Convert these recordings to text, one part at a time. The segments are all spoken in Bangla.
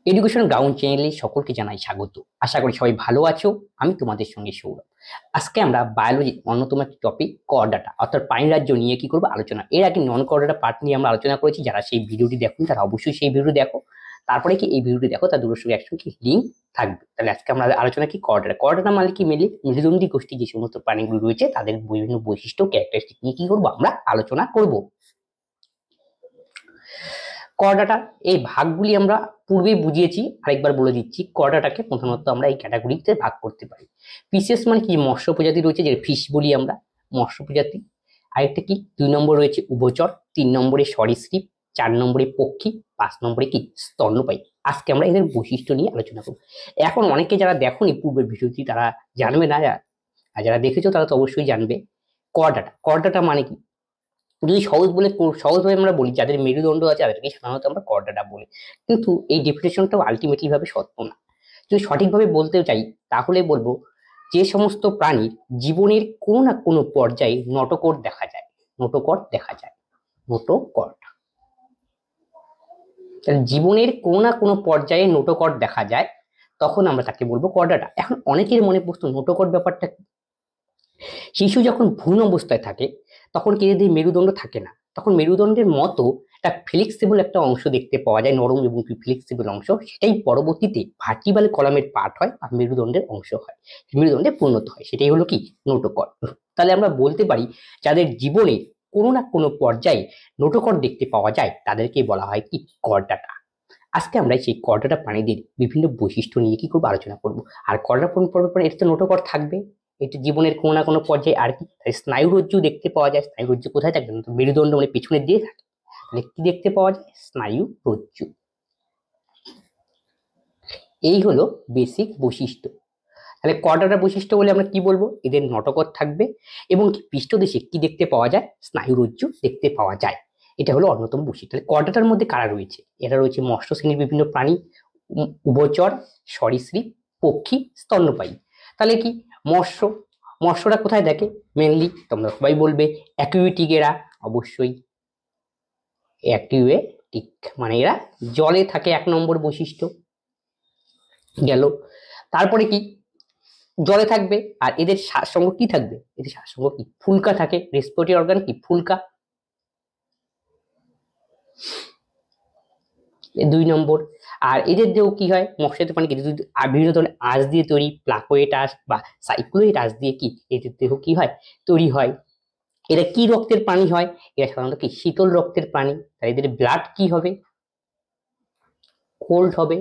এডুকেশন গ্রাউন্ড চ্যানেলে সকলকে জানাই স্বাগত। আশা করি সবাই ভালো আছো। আমি তোমাদের সঙ্গে সৌরভ। আজকে আমরা বায়োলজির অন্যতম একটি টপিক করডাটা অর্থাৎ প্রাণী রাজ্য নিয়ে কি করবো আলোচনা। এর আগে নন করডাটা পার্ট নিয়ে আমরা আলোচনা করেছি। যারা সেই ভিডিওটি দেখুন তারা অবশ্যই সেই ভিডিও দেখো। তারপরে কি এই ভিডিওটি দেখো, তার দুটোর সঙ্গে একসঙ্গে লিঙ্ক থাকবে। তাহলে আজকে আমরা আলোচনা কি করডাটা। করডাটা মানে কি মেনলি মেরুদণ্ডী গোষ্ঠী যে সমস্ত প্রাণীগুলো রয়েছে তাদের বিভিন্ন বৈশিষ্ট্য ক্যারেক্টারিস্টিক নিয়ে কি করবো আমরা আলোচনা করব। করডাটা এই ভাগগুলি আমরা পূর্বেই বুঝিয়েছি, আরেকবার বলে দিচ্ছি। করডাটাকে প্রধানত আমরা এই ক্যাটাগরিতে ভাগ করতে পারি। পিসেস মানে কি মৎস্য প্রজাতি রয়েছে, যে ফিশ বলি আমরা, মৎস্য প্রজাতি। আরেকটা কি 2 নম্বর রয়েছে উভচর, 3 নম্বরে সরীসৃপ, 4 নম্বরে পক্ষী, 5 নম্বরে কি স্তন্যপায়ী। আজকে আমরা এদের বৈশিষ্ট্য নিয়ে আলোচনা করব। এখন অনেকে যারা দেখোনি পূর্বের ভিডিওটি তারা জানবে না, আর যারা দেখেছো তারা তো অবশ্যই জানবে। করডাটা করডাটা মানে কি, যদি সহজভাবে আমরা বলি, যাদের মেরুদণ্ড আছে তাদেরকে সাধারণত আমরা করডাটা বলি। কিন্তু এই ডেফিনেশনটাও আলটিমেটলি ভাবে সত্য না। যদি সঠিকভাবে বলতে চাই তাহলে বলবো যে সমস্ত প্রাণীর জীবনের কোনো না কোনো পর্যায়ে নটোকর দেখা যায়। নটোকর দেখা যায়, নটোকর। তাহলে জীবনের কোনো না কোনো পর্যায়ে নোটোকর দেখা যায়, তখন আমরা তাকে বলবো করডাটা। এখন অনেকের মনে প্রশ্ন, নোটোকর ব্যাপারটা। শিশু যখন ভ্রূণ অবস্থায় থাকে তখন কি যদি মেরুদণ্ড থাকে না, তখন মেরুদণ্ডের মতো একটা ফ্লেক্সিবল একটা অংশ দেখতে পাওয়া যায়, নরম এবং ফ্লেক্সিবল অংশ। সেটাই পরবর্তীতে ভার্টিবাল কলামের পার্ট হয় আর মেরুদণ্ডের অংশ হয়, মেরুদণ্ডে পরিণত হয়। সেটাই হলো কি নোটোকর। তাহলে আমরা বলতে পারি যাদের জীবনে কোনো না কোনো পর্যায়ে নোটোকর দেখতে পাওয়া যায় তাদেরকে বলা হয় কি করডাটা। আজকে আমরা সেই করডাটা প্রাণীদের বিভিন্ন বৈশিষ্ট্য নিয়ে কি করবো আলোচনা করব। আর করডা পরে এর তো নোটোকর থাকবে, এটা জীবনের কোনো না কোনো পর্যায়ে। আর কি স্নায়ুরজ্জু দেখতে পাওয়া যায়। স্নায়ুরজ্জু কোথায় থাকে, মেরুদণ্ড মানে পিছনের দিয়ে থাকে। তাহলে কি দেখতে পাওয়া যায়, স্নায়ুরজ্জু। এই হলো বেসিক বৈশিষ্ট্য। তাহলে করডাটার বৈশিষ্ট্য বলে আমরা কি বলবো, এদের নটকর থাকবে এবং পৃষ্ঠদেশে কি দেখতে পাওয়া যায়, স্নায়ুরজ্জু দেখতে পাওয়া যায়। এটা হলো অন্যতম বৈশিষ্ট্য। তাহলে করডাটার মধ্যে কারা রয়েছে, এরা রয়েছে মৎস্য শ্রেণীর বিভিন্ন প্রাণী, উভচর, সরীসৃপ, পক্ষী, স্তন্যপায়ী। তাহলে কি মৎস্য, মৎস্যরা কোথায় থাকে মেনলি, তোমরা সবাই বলবে অ্যাকুয়াটিক। এরা অবশ্যই অ্যাকুয়াটিক, মানে এরা জলে থাকে, 1 নম্বর বৈশিষ্ট্য গেল। তারপরে কি জলে থাকবে, আর এদের শ্বাসঙ্গ কি থাকবে, এদের শ্বাসঙ্গ কি ফুলকা থাকে। রেসপিরেটরি অর্গান কি ফুলকা, 2 নম্বর। আর এদের দেহ কি হয়, মৎস্যজাত প্রাণী বিভিন্ন ধরনের আঁশ দিয়ে তৈরি, প্লাকোয়েট আঁশ বা সাইক্লোয়েট আঁশ দিয়ে কি এদের দেহ কি হয়, তৈরি হয়। এরা কি রক্তের প্রাণী হয়, এরা সাধারণত কি শীতল রক্তের প্রাণী। তাই এদের ব্লাড কি হবে, কোল্ড হবে।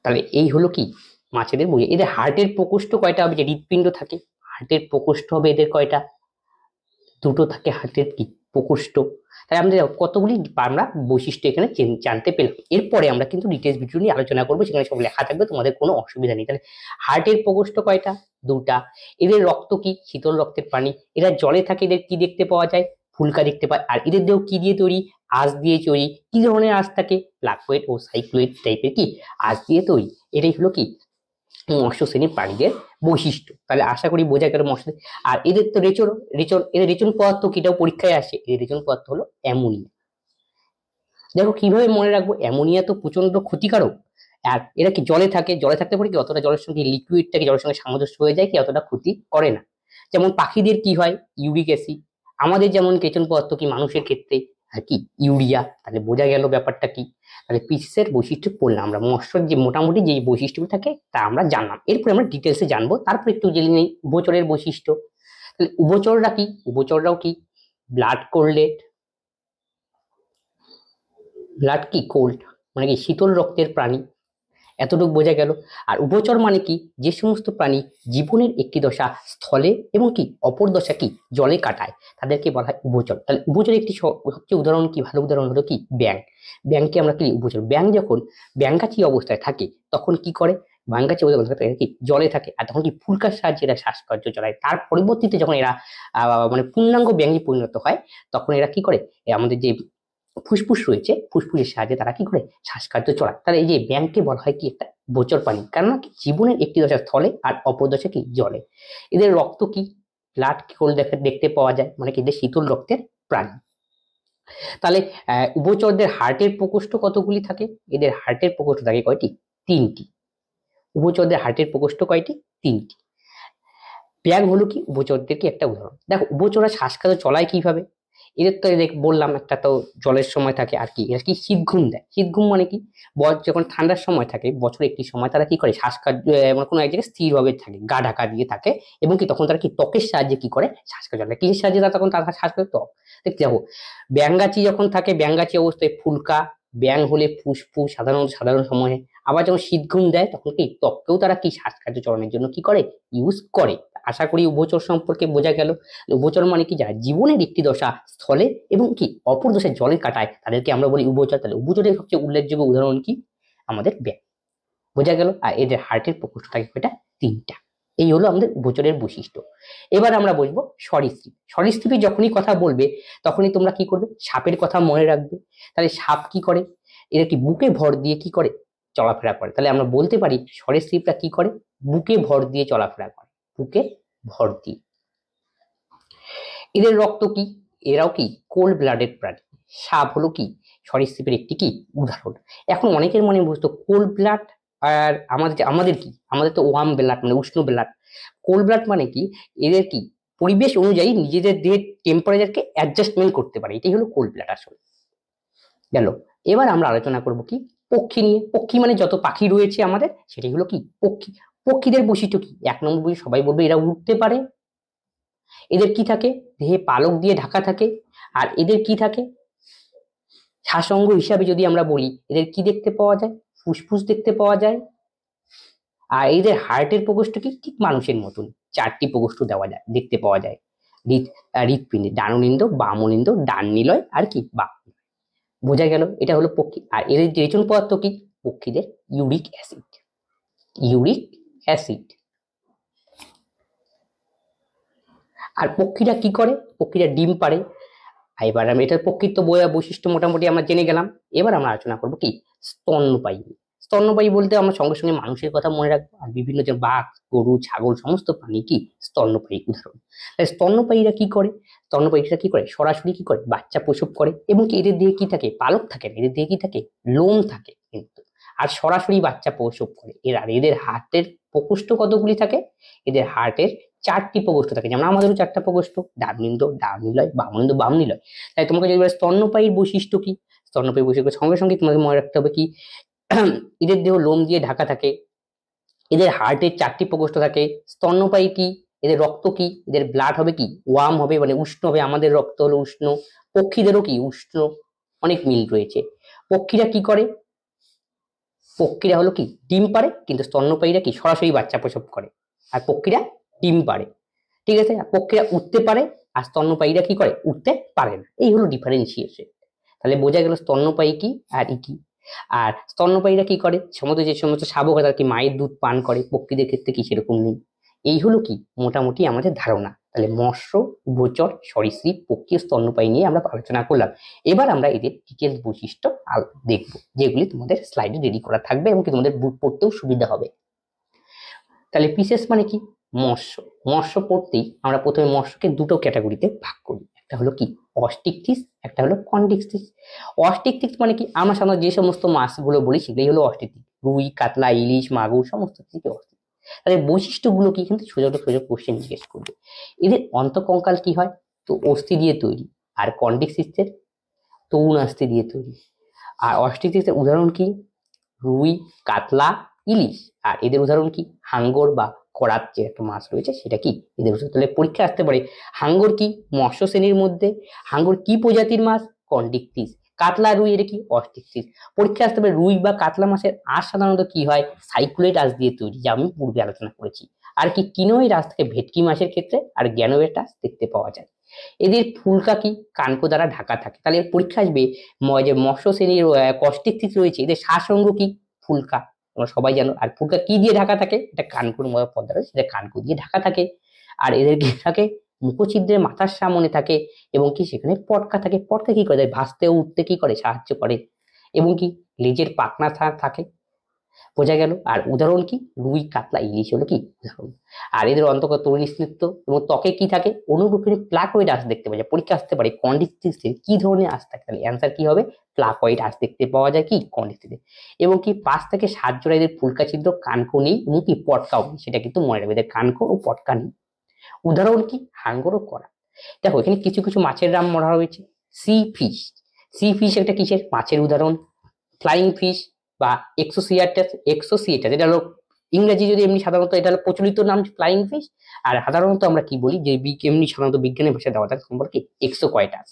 তাহলে এই হলো কি মাছেদের বুঝে। এদের হার্টের প্রকোষ্ঠ কয়টা হবে, যে হৃৎপিণ্ড থাকে, হার্টের প্রকোষ্ঠ হবে এদের কয়টা, 2টো থাকে হার্টের কি প্রকোষ্ঠ। তাই আমাদের কতগুলি আমরা বৈশিষ্ট্য এখানে জানতে পেলাম। এরপরে আমরা কিন্তু ডিটেলস ভিডিও নিয়ে আলোচনা করবো, সেখানে সব লেখা থাকবে, তোমাদের কোনো অসুবিধা নেই। তাহলে হার্টের প্রকোষ্ঠ কয়টা, 2টা। এদের রক্ত কি শীতল রক্তের প্রাণী। এরা জলে থাকে, এদের কি দেখতে পাওয়া যায়, ফুলকা দেখতে পায়। আর এদের দেহ কি দিয়ে তৈরি, আঁশ দিয়ে তৈরি। কি ধরনের আঁশ থাকে, প্লাকোয়েট ও সাইক্লোয়েট টাইপের কি আঁশ দিয়ে তৈরি। এটাই হলো কি মৎস্য শ্রেণীর প্রাণীদের বৈশিষ্ট্য। তাহলে আশা করি বোঝা গেল মৎস্য। আর এদের তো রেচন, এদের রেচন পদার্থ কিটাও পরীক্ষায় আসে। এদের রেচন পদার্থ হলো অ্যামোনিয়া। দেখো কিভাবে মনে রাখবো, অ্যামোনিয়া তো প্রচন্ড ক্ষতিকারক। আর এরা কি জলে থাকে, জলে থাকতে পারে কি অতটা জলের সঙ্গে লিকুইডটাকে জলের সঙ্গে সামঞ্জস্য হয়ে যায়, কি অতটা ক্ষতি করে না। যেমন পাখিদের কি হয়, ইউরিক অ্যাসিড। আমাদের যেমন রেচন পদার্থ কি মানুষের ক্ষেত্রে আর কি ইউরিয়া। তাহলে বোঝা গেল ব্যাপারটা কি। তাহলে পিসের বৈশিষ্ট্য পড়লাম আমরা, মৎস্যর যে মোটামুটি যে বৈশিষ্ট্যগুলো থাকে তা আমরা জানলাম। এরপরে আমরা ডিটেলসে জানবো, তারপর একটু জেনে নেই উভচরের বৈশিষ্ট্য। তাহলে উভচররা কি, উভচররাও কি ব্লাড কোল্ডেড, ব্লাড কি কোল্ড, মানে কি শীতল রক্তের প্রাণী। এতটুকু বোঝা গেল। আর উভচর মানে কি, যে সমস্ত প্রাণী জীবনের একটি দশা স্থলে এবং কি অপর দশা কি জলে কাটায় তাদেরকে বলা হয় উভচর। তাহলে উভচরের একটি সবচেয়ে উদাহরণ কি, ভালো উদাহরণ হলো কি ব্যাঙ। ব্যাঙকে আমরা কি উভচর। ব্যাঙ যখন ব্যাঙাচি অবস্থায় থাকে তখন কি করে, ব্যাঙাচি অবস্থায় থাকে কি জলে থাকে, আর তখন কি ফুলকার সাহায্যে এরা শ্বাসকার্য চালায়। তার পরবর্তীতে যখন এরা মানে পূর্ণাঙ্গ ব্যাঙে পরিণত হয় তখন এরা কি করে, আমাদের যে ফুসফুস রয়েছে, ফুসফুসের সাহায্যে তারা কি করে শ্বাসকার্য চলায়। তাহলে এই যে ব্যাঙকে বলা হয় কি একটা উভচর প্রাণী, কারণ কি জীবনের একটি দশা স্থলে আর অপর দশা কি জলে। এদের রক্ত কি ব্লাড কোল্ড দেখতে পাওয়া যায়, মানে কি এদের শীতল রক্তের প্রাণী। তাহলে উভচরদের হার্টের প্রকোষ্ঠ কতগুলি থাকে? এদের হার্টের প্রকোষ্ঠ থাকে কয়টি? 3টি। উভচরদের হার্টের প্রকোষ্ঠ কয়টি? 3টি। ব্যাঙ হলো কি উভচরদের কি একটা উদাহরণ। দেখো উভচররা শ্বাসকার্য চলায় কিভাবে? এদের তো বললাম একটা তো জলের সময় থাকে, আর কি এরা কি শীত ঘুম দেয়। শীত ঘুম মানে কি, যখন ঠান্ডার সময় থাকে বছরে একটি সময় তারা কি করে শ্বাসকার্য মানে কোনো এক জায়গায় স্থিরভাবে থাকে, গা ঢাকা দিয়ে থাকে, এবং কি তখন তারা কি ত্বকের সাহায্যে কি করে শ্বাসকার্য চলে। কিসের সাহায্যে তারা তখন তারা শ্বাসকার্য? ত্বক। দেখো ব্যাঙাচি যখন থাকে ব্যাঙাচি অবস্থায় ফুলকা, ব্যাঙ হলে ফুসফুস সাধারণ সময়ে, আবার যখন শীত ঘুম দেয় তখন কি ত্বককেও তারা কি শ্বাসকার্য চলনের জন্য কি করে, ইউজ করে। আশা করি উভচর সম্পর্কে বোঝা গেল। উভচর মানে কি যারা জীবনের একটি দশা স্থলে এবং কি অপর দশায় জলে কাটায় তাদেরকে আমরা বলি উভচর। তাহলে উভচরের সবচেয়ে উল্লেখযোগ্য উদাহরণ কি? আমাদের ব্যাঙ। বোঝা গেল। আর এদের হার্টের প্রকোষ্ঠ থাকে কয়টা? 3টা। এই হলো আমাদের উভচরের বৈশিষ্ট্য। এবার আমরা বলবো সরীসৃপ। সরীসৃপের যখনই কথা বলবে তখনই তোমরা কি করবে, সাপের কথা মনে রাখবে। তাহলে সাপ কি করে? এরা কি বুকে ভর দিয়ে কি করে, চলাফেরা করে। তাহলে আমরা বলতে পারি সরীসৃপরা কি করে, বুকে ভর দিয়ে চলাফেরা করে, বুকে ভর দিয়ে। এদের রক্ত কি, এরাও কি কোল্ড ব্লাডেড প্রাণী। সাপ হলো কি সরীসৃপের একটি কি উদাহরণ। এখন অনেকের মনে বুঝতো কোল্ড ব্লাড আর আমাদের কি, আমাদের তো ওয়ার্ম ব্লাড মানে উষ্ণ ব্লাড। কোল্ড ব্লাড মানে কি, এদের কি পরিবেশ অনুযায়ী নিজেদের দেহের টেম্পারেচারকে অ্যাডজাস্টমেন্ট করতে পারে, এটাই হলো কোল্ড ব্লাড আসলে। গেল। এবার আমরা আলোচনা করব কি পক্ষী নিয়ে। পক্ষী মানে যত পাখি রয়েছে আমাদের সেটাই হলো কি পক্ষী। পক্ষীদের বৈশিষ্ট্য কি? 1 নম্বর বৈশিষ্ট্য সবাই বলবে এরা উড়তে পারে। এদের কি থাকে, দেহে পালক দিয়ে ঢাকা থাকে। আর এদের কি থাকে, শ্বাসঙ্গ হিসাবে যদি আমরা বলি এদের কি দেখতে পাওয়া যায়, ফুসফুস দেখতে পাওয়া যায়। আর এদের হার্টের প্রকোষ্ঠ কি ঠিক মানুষের মতন, 4টি প্রকোষ্ঠ দেওয়া যায়, দেখতে পাওয়া যায়। হৃৎপিণ্ডে ডানুনিন্দ, বামনিন্দ, ডান নিলয় আর কি বা। বোঝা গেল, এটা হলো পক্ষী। আর এদের রেচন পদার্থ কি? পক্ষীদের ইউরিক অ্যাসিড। Uric acid. আর পক্ষীরা কি করে? পক্ষীরা ডিম পাড়ে। এবার আমি এটার প্রকৃত বৈশিষ্ট্য মোটামুটি আমরা জেনে গেলাম। এবার আমরা আলোচনা করবো কি স্তন্যপায়ী। স্তন্যপায়ী বলতে আমরা সঙ্গে সঙ্গে মানুষের কথা মনে রাখবো, আর বিভিন্ন যে বাঘ, গরু, ছাগল সমস্ত প্রাণী কি স্তন্যপায়ী উদাহরণ। তাই স্তন্যপায়ীরা কি করে? স্তন্যপায়ীরা কি করে, সরাসরি কি করে বাচ্চা প্রসব করে, এবং কি এদের দেহে কি থাকে, পালক থাকে না, এদের দেহে কি থাকে, লোম থাকে কিন্তু। আর সরাসরি বাচ্চা প্রসব করে। আর এদের হার্টের প্রকোষ্ঠ কতগুলি থাকে? এদের হার্টের 4টি প্রকোষ্ঠ থাকে, যেমন আমাদেরও 4টা প্রকোষ্ঠ, ডানুনিন্দ, ডানুনিলয়, বামনিন্দ, বামনিলয়। তাই তোমাকে যদি স্তন্যপায়ীর বৈশিষ্ট্য কি, স্তন্যপায়ী বৈশিষ্ট্য সঙ্গে সঙ্গে তোমাকে মনে রাখতে হবে কি এদের দেহ লোম দিয়ে ঢাকা থাকে, এদের হার্টের 4টি প্রকোষ্ঠ থাকে। স্তন্যপায়ী কি, এদের রক্ত কি, এদের ব্লাড হবে কি ওয়ার্ম হবে মানে উষ্ণ হবে, আমাদের রক্ত হলো উষ্ণ। পক্ষীদেরও কি উষ্ণ, অনেক মিল রয়েছে। পক্ষীরা কি করে? পক্ষীরা হলো কি ডিম পাড়ে, কিন্তু স্তন্যপায়ীরা কি সরাসরি বাচ্চা প্রসব করে। আর পক্ষীরা ডিম পাড়ে, ঠিক আছে। পক্ষীরা উঠতে পারে, আর স্তন্যপায়ীরা কি করে, উঠতে পারে না। এই হলো ডিফারেন্সিয়েশন। তাহলে বোঝা গেল স্তন্যপায়ী কি আর কি। আর স্তন্যপায়ীরা কি করে, যে সমস্ত শাবক হয় তারা কি মায়ের দুধ পান করে, পক্ষীদের ক্ষেত্রে কি সেরকম নেই। এই হলো কি মোটামুটি আমাদের ধারণা। তাহলে মৎস্য, উভচর, সরীসৃপ, পক্ষী, স্তন্যপায়ী নিয়ে আমরা আলোচনা করলাম। এবার আমরা এদের ডিটেলস বৈশিষ্ট্য দেখবো, যেগুলি তোমাদের স্লাইডে রেডি করা থাকবে এবং তোমাদের পড়তেও সুবিধা হবে। তাহলে পিসেস মানে কি, মৎস্য। মৎস্য পড়তেই আমরা প্রথমে মৎস্যকে দুটো ক্যাটাগরিতে ভাগ করি, একটা হলো কি অস্টিকথিস, একটা হলো কন্ডিকথিস। অস্টিকথিস মানে কি, আমরা সাধারণত যে সমস্ত মাছগুলো বলি সেগুলোই হলো অস্টিকথিস, রুই, কাতলা, ইলিশ, মাগুর সমস্ত থেকে অস্টিক। তাহলে বৈশিষ্ট্যগুলো কি, কিন্তু সোজা কোশ্চেন জিজ্ঞেস করবে। এদের অন্তঃকঙ্কাল কি হয়, তো অস্থি দিয়ে তৈরি। আর কন্ডিকথিসের তরুণ আস্থি দিয়ে তৈরি। আর অস্টিকথিসের উদাহরণ কি, রুই, কাতলা, ইলিশ। আর এদের উদাহরণ কি, হাঙ্গর বা করাত যে একটা মাছ রয়েছে সেটা কি এদের উদাহরণ। তাহলে পরীক্ষা আসতে পারে হাঙ্গর কি মৎস্য শ্রেণীর মধ্যে, হাঙ্গর কি প্রজাতির মাছ, কন্ডিকথিস। কাতলা, রুই এটা কি অস্টিকথিস। পরীক্ষা আসতে পারে রুই বা কাতলা মাছের আঁশ সাধারণত কি হয়, সাইকুলেট আঁশ দিয়ে তৈরি, যা আমি পূর্বে আলোচনা করেছি। আর কি কিনোয়ের আঁশ থেকে ভেটকি মাছের ক্ষেত্রে, আর জ্ঞানবের আঁশ দেখতে পাওয়া যায়। এদের ফুলকা কি কানকো দ্বারা ঢাকা থাকে। তাহলে পরীক্ষা আসবে যে মৎস্য শ্রেণীর কস্টিকথিস রয়েছে এদের শ্বাসঅঙ্গ কি, ফুলকা, তোমরা সবাই জানো। আর ফুলকা কি দিয়ে ঢাকা থাকে, এটা কানকুর মতো পর্দা রয়েছে, সেটা কানকু দিয়ে ঢাকা থাকে। আর এদের কি থাকে, মুখছিদ্রের মাথার সামনে থাকে, এবং কি সেখানে পটকা থাকে। পটকা কি করে, ভাসতে উঠতে কি করে সাহায্য করে। এবং কি লেজের পাখনা থাকে। বোঝা গেল। আর উদাহরণ কি, রুই, কাতলা, ইলিশ হলো কি উদাহরণ। আর এদের অন্তর্গত তরুণী স্নিগ্ধ এবং ত্বকে কি থাকে, অনুরূপী প্লাকোয়েড আঁশ দেখতে পাওয়া যায়। পরীক্ষা আসতে পারে কন্ডিস্টিসে কি ধরনের আঁশ থাকে, তাহলে অ্যান্সার কি হবে, প্লাকোয়েড আঁশ দেখতে পাওয়া যায় কি কন্ডিস্টিসে। এবং কি 5 থেকে 7 জোড়া এদের ফুলকা ছিদ্র, কানকো নেই এবং কি পটকাও নেই, সেটা কিন্তু মনে রাখবে, এদের কানকো ও পটকা নেই। উদাহরণ কি, হাঙ্গর ও করা। দেখো এখানে কিছু কিছু মাছের নাম বলা হয়েছে। সি ফিশ, সি ফিশ একটা কিসের, মাছের উদাহরণ। ফ্লাইং ফিশ বা এক্সোসিয়েটাস, এক্সোসিয়েটাস এটা হলো ইংরেজি, যদি এমনি সাধারণত এটা হলো প্রচলিত নাম ফ্লাইং ফিশ। আর সাধারণত আমরা কি বলি, যে এমনি সাধারণত বিজ্ঞানের ভাষায় দেওয়া থাকে সম্পর্কে এক্সোকয়েটাস।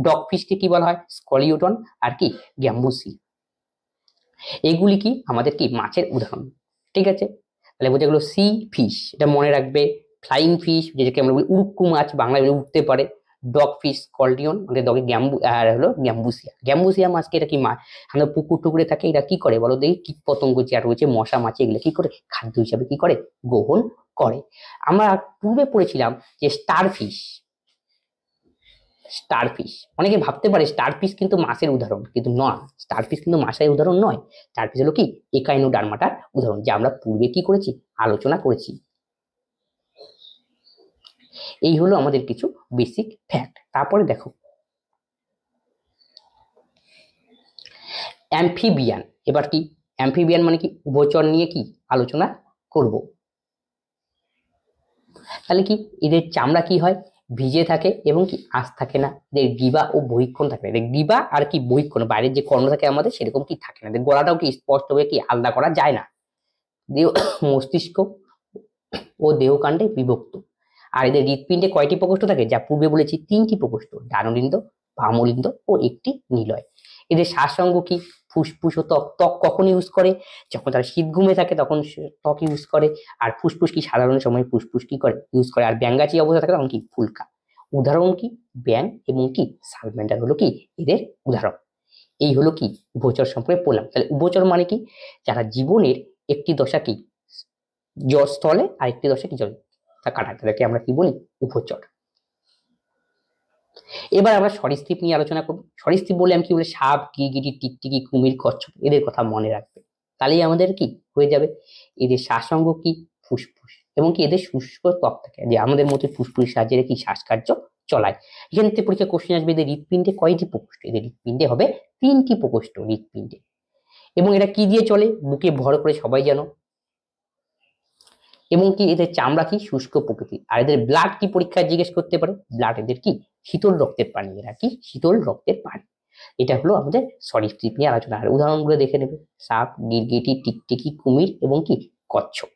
ডগ ফিশকে কি বলা হয়, স্কলিওডন আর কি গ্যাম্বুসি। এগুলি কি আমাদের কি মাছের উদাহরণ। ঠিক আছে, তাহলে বোঝা গেল সি ফিশ, এটা মনে রাখবে। ফ্লাইং ফিশ যেটাকে আমরা বলি উড়ুক্কু মাছ, বাংলায় উঠতে পারে। ডগ ফিশ কলডিয়ন, আমাদের ডগে গ্যাম্বু, আর হলো গ্যাম্বুসিয়া। গ্যাম্বুসিয়া মাছকে এটা কি মাছ, আমাদের পুকুর টুকুরে থাকে, এরা কি করে বলো দেখি, কীট পতঙ্গ যা রয়েছে, মশা মাছি, এগুলো কি করে খাদ্য হিসাবে কি করে গ্রহণ করে। আমরা পূর্বে পড়েছিলাম যে স্টারফিশ, স্টারফিশ অনেকে ভাবতে পারে স্টারফিশ কিন্তু মাছের উদাহরণ, কিন্তু নয়, স্টারফিশ কিন্তু মাছের উদাহরণ নয়। স্টারফিশ হলো কি একাইনোডার্মাটার উদাহরণ, যা আমরা পূর্বে কি করেছি, আলোচনা করেছি। এই হলো আমাদের কিছু বেসিক ফ্যাক্ট। তারপরে দেখো অ্যাম্ফিবিয়ান। এবার কি অ্যাম্ফিবিয়ান মানে কি, উভচর নিয়ে কি আলোচনা করব। তাহলে কি এদের চামড়া কি হয়, ভিজে থাকে এবং কি আঁশ থাকে না। এদের গ্রীবা ও বহিক্ষণ থাকে না, এদের গ্রীবা আর কি বহিক্ষণ, বাইরের যে কর্ণ থাকে আমাদের সেরকম কি থাকে না। এদের গলাটাও কি স্পষ্টভাবে কি আলাদা করা যায় না। দেহ, মস্তিষ্ক ও দেহকাণ্ডে বিভক্ত। আর এদের হৃৎপিণ্ডে কয়টি প্রকোষ্ঠ থাকে, যা পূর্বে বলেছি 3টি প্রকোষ্ঠ, ডানলিন্দ, বামলিন্দ ও একটি নিলয়। এদের শ্বাসঙ্গ কি, ফুসফুস ও ত্বক। ত্বক কখন ইউজ করে, যখন তারা শীত ঘুমে থাকে তখন ত্বক ইউজ করে। আর ফুসফুস কি সাধারণ সময় ফুসফুস কি করে ইউজ করে। আর ব্যাঙ্গাচি অবস্থা থাকে তখন কি ফুলকা। উদাহরণ কি, ব্যাং এবং কি সালমেন্ডার হলো কি এদের উদাহরণ। এই হলো কি উভচর সম্পর্কে পড়লাম। তাহলে উভচর মানে কি, যারা জীবনের একটি দশা কি স্থলে আর একটি দশা কি জলে কাটায়, তাদেরকে আমরা কি বলি, উভচর। এবার আমরা সরীসৃপ নিয়ে আলোচনা করবো। সরীসৃপ বলে আমি কি বলি, সাপ, গিরগিটি, টিকটিকি, কুমির, কচ্ছপ, এদের কথা মনে রাখবে, তাহলেই আমাদের কি হয়ে যাবে। এদের শ্বাসঙ্গ কি, ফুসফুস এবং কি এদের শুষ্ক ত্বক থাকে, যে আমাদের মধ্যে ফুসফুস সাহায্যে কি শ্বাসকার্য চলায়। এখান থেকে পরীক্ষা কোশ্চেন আসবে, এদের হৃৎপিণ্ডে কয়টি প্রকোষ্ঠ, এদের হৃৎপিণ্ডে হবে 3টি প্রকোষ্ঠ হৃৎপিণ্ডে। এবং এরা কি দিয়ে চলে, বুকে ভর করে, সবাই জানো। এবং কি এদের চামড়া কি শুষ্ক প্রকৃতির। আর এদের ব্লাড কি পরীক্ষায় জিজ্ঞেস করতে পারে, ব্লাড এদের কি শীতল রক্তের প্রাণী, এরা কি শীতল রক্তের প্রাণী। এটা হলো আমাদের সরীসৃপ নিয়ে আলোচনা। আর উদাহরণগুলো দেখে নেবে, সাপ, গিরগিটি, টিকটিকি, কুমির এবং কি কচ্ছপ।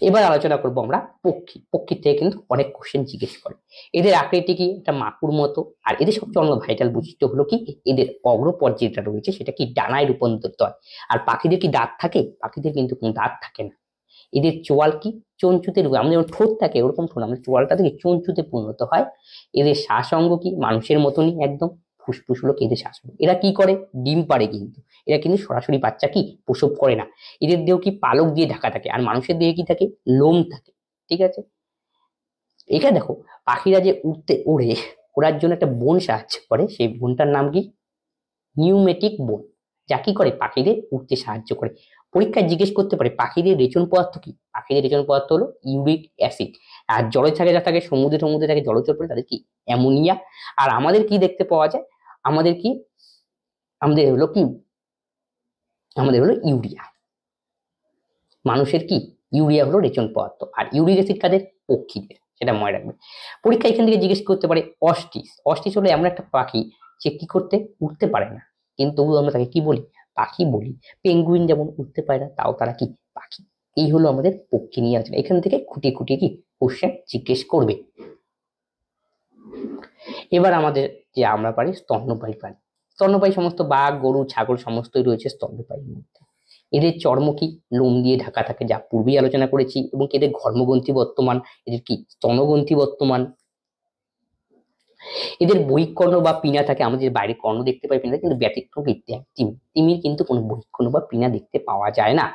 এবার আলোচনা করবো আমরা পক্ষী। পক্ষীর থেকে কিন্তু অনেক কোশ্চেন জিজ্ঞেস করে। এদের আকৃতি কি, একটা মাকুর মতো। আর এদের সবচেয়ে অন্য ভাইটাল বৈশিষ্ট্য হলো কি, এদের অগ্রপর যেটা রয়েছে সেটা কি ডানায় রূপান্তরিত হয়। আর পাখিদের কি দাঁত থাকে, পাখিদের কিন্তু কোনো দাঁত থাকে না। এদের চোয়াল কি চঞ্চুতে, আমাদের যেমন ঠোঁট থাকে ওরকম ঠোঁট, আমাদের চোয়ালটা থেকে চঞ্চুতে পরিণত হয়। এদের শ্বাসঙ্গ কি মানুষের মতনই একদম, ফুসফুস হলো কি এদের শ্বাসঙ্গ। এরা কি করে, ডিম পাড়ে, কিন্তু এরা কিন্তু সরাসরি বাচ্চা কি প্রসব করে না। এদের দেহ কি পালক দিয়ে ঢাকা থাকে, আর মানুষের দেহে কি থাকে, লোম থাকে। ঠিক আছে, এখানে দেখো পাখিরা যে ওড়ে, ওড়ার জন্য একটা বোন সাহায্য করে, সেই বোনটার নাম কি, নিউমেটিক বোন, যা কি করে পাখিদের উঠতে সাহায্য করে। পরীক্ষায় জিজ্ঞেস করতে পারে পাখিদের রেচন পদার্থ কি, পাখিদের রেচন পদার্থ হলো ইউরিক অ্যাসিড। আর জলে থাকে, যা থাকে সমুদ্রে, সমুদ্রে থাকে জলচর প্রাণী, তাদের কি অ্যামোনিয়া। আর আমাদের কি দেখতে পাওয়া যায়, আমাদের কি, আমাদের হলো কি, আমাদের হলো ইউরিয়া। মানুষের কি ইউরিয়া হলো রেচন পদার্থ। আর ইউরিক অ্যাসিড কাদের, পক্ষীদের, সেটা মনে রাখবে। পরীক্ষা এখান থেকে জিজ্ঞেস করতে পারে অস্ট্রিচ। অস্ট্রিচ হলো এমন একটা পাখি যে কি করতে উঠতে পারে না, কিন্তু আমরা তাকে কি বলি, পাখি বলি। পেঙ্গুইন যেমন উঠতে পারে না, তাও তারা কি পাখি। এই হলো আমাদের পক্ষী নিয়ে আলোচনা। এখান থেকে খুঁটিয়ে খুঁটিয়ে কি কোশ্চেন জিজ্ঞেস করবে। এবার আমাদের যে আমরা পারি স্তন্যপায়ী প্রাণী। স্তন্যপায়ী সমস্ত বাঘ, গরু, ছাগল সমস্তই রয়েছে স্তন্যপায়ীর মধ্যে। এদের চর্ম কি লোম দিয়ে ঢাকা থাকে, যা পূর্বেই আলোচনা করেছি। এবং এদের ঘর্মগ্রন্থি বর্তমান, এদের কি স্তনগ্রন্থি বর্তমান। এদের বহিঃকর্ণ বা পিনা থাকে, আমাদের বাইরে কর্ণ দেখতে পাই পিনা, কিন্তু ব্যতিক্রম কি তিমির। তিমির কিন্তু কোনো বহিঃকর্ণ বা পিনা দেখতে পাওয়া যায় না।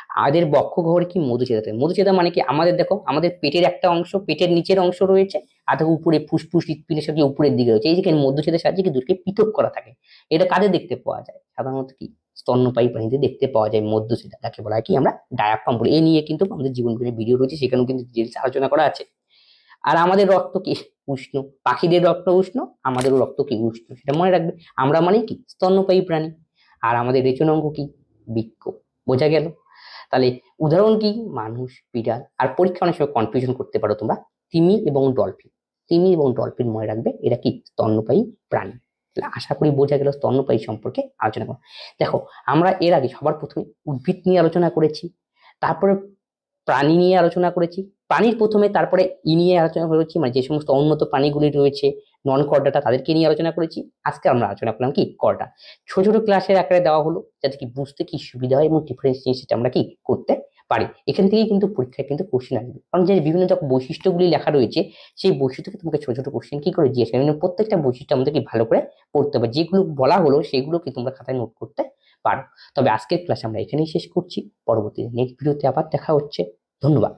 আমাদের বক্ষগহ্বরে কি মধুচেদা থাকে। মধুচেদা মানে কি, আমাদের দেখো আমাদের পেটের একটা অংশ, পেটের নিচের অংশ রয়েছে, আর দেখো উপরে ফুসফুস হৃৎপিণ্ডের সাহায্যে উপরের দিকে রয়েছে, এই যে মধুচেদার সাহায্যে কি দুটোকে পৃথক করা থাকে। এটা কাদের দেখতে পাওয়া যায়, সাধারণত কি স্তন্যপায়ী প্রাণীতে দেখতে পাওয়া যায় মধুচেদা, যাকে বলা হয় কি আমরা ডায়াফ্রাম বলি। এ নিয়ে কিন্তু আমাদের জীবন বিজ্ঞানের ভিডিও রয়েছে, সেখানেও কিন্তু ডিটেলস আলোচনা করা আছে। আর আমাদের রক্ত কি উষ্ণ, পাখিদের রক্ত উষ্ণ, আমাদেরও রক্ত কি উষ্ণ, সেটা মনে রাখবে। আমরা মানে কি স্তন্যপায়ী প্রাণী, আর আমাদের রেচনাঙ্গ কি বৃক্ক। বোঝা গেল? তাহলে উদাহরণ কি, মানুষ, বিড়াল। আর পরীক্ষা অনেক সময় কনফিউশন করতে পারো তোমরা, তিমি এবং ডলফিন। তিমি এবং ডলফিন মনে রাখবে, এরা কি স্তন্যপায়ী প্রাণী। তাহলে আশা করি বোঝা গেল স্তন্যপায়ী সম্পর্কে আলোচনা করো। দেখো আমরা এর আগে সবার প্রথমে উদ্ভিদ নিয়ে আলোচনা করেছি, তারপরে প্রাণী নিয়ে আলোচনা করেছি, প্রাণীর প্রথমে, তারপরে নিয়ে আলোচনা করেছি, মানে যে সমস্ত উন্নত প্রাণীগুলি রয়েছে নন কর্ডাটা, তাদেরকে নিয়ে আলোচনা করেছি। আজকে আমরা আলোচনা করলাম কি কর্ডা। ছোট ছোট ক্লাসের আকারে দেওয়া হলো, যাতে কি বুঝতে কি সুবিধা হয় এবং ডিফারেন্সিয়েশন আমরা কি করতে পারি। এখান থেকেই কিন্তু পরীক্ষায় কিন্তু কোশ্চেন আসবে, কারণ যে বিভিন্ন যখন বৈশিষ্ট্যগুলি লেখা রয়েছে, সেই বৈশিষ্ট্যকে তোমাকে ছোট ছোট কোশ্চেন কি করে জিজ্ঞেস করবে, প্রত্যেকটা বৈশিষ্ট্য আমাদের কি ভালো করে পড়তে হবে। যেগুলো বলা হলো সেগুলো কি তোমরা খাতায় নোট করতে পারো। তবে আজকের ক্লাস আমরা এখানেই শেষ করছি, পরবর্তী নেক্সট ভিডিওতে আবার দেখা হচ্ছে। ধন্যবাদ।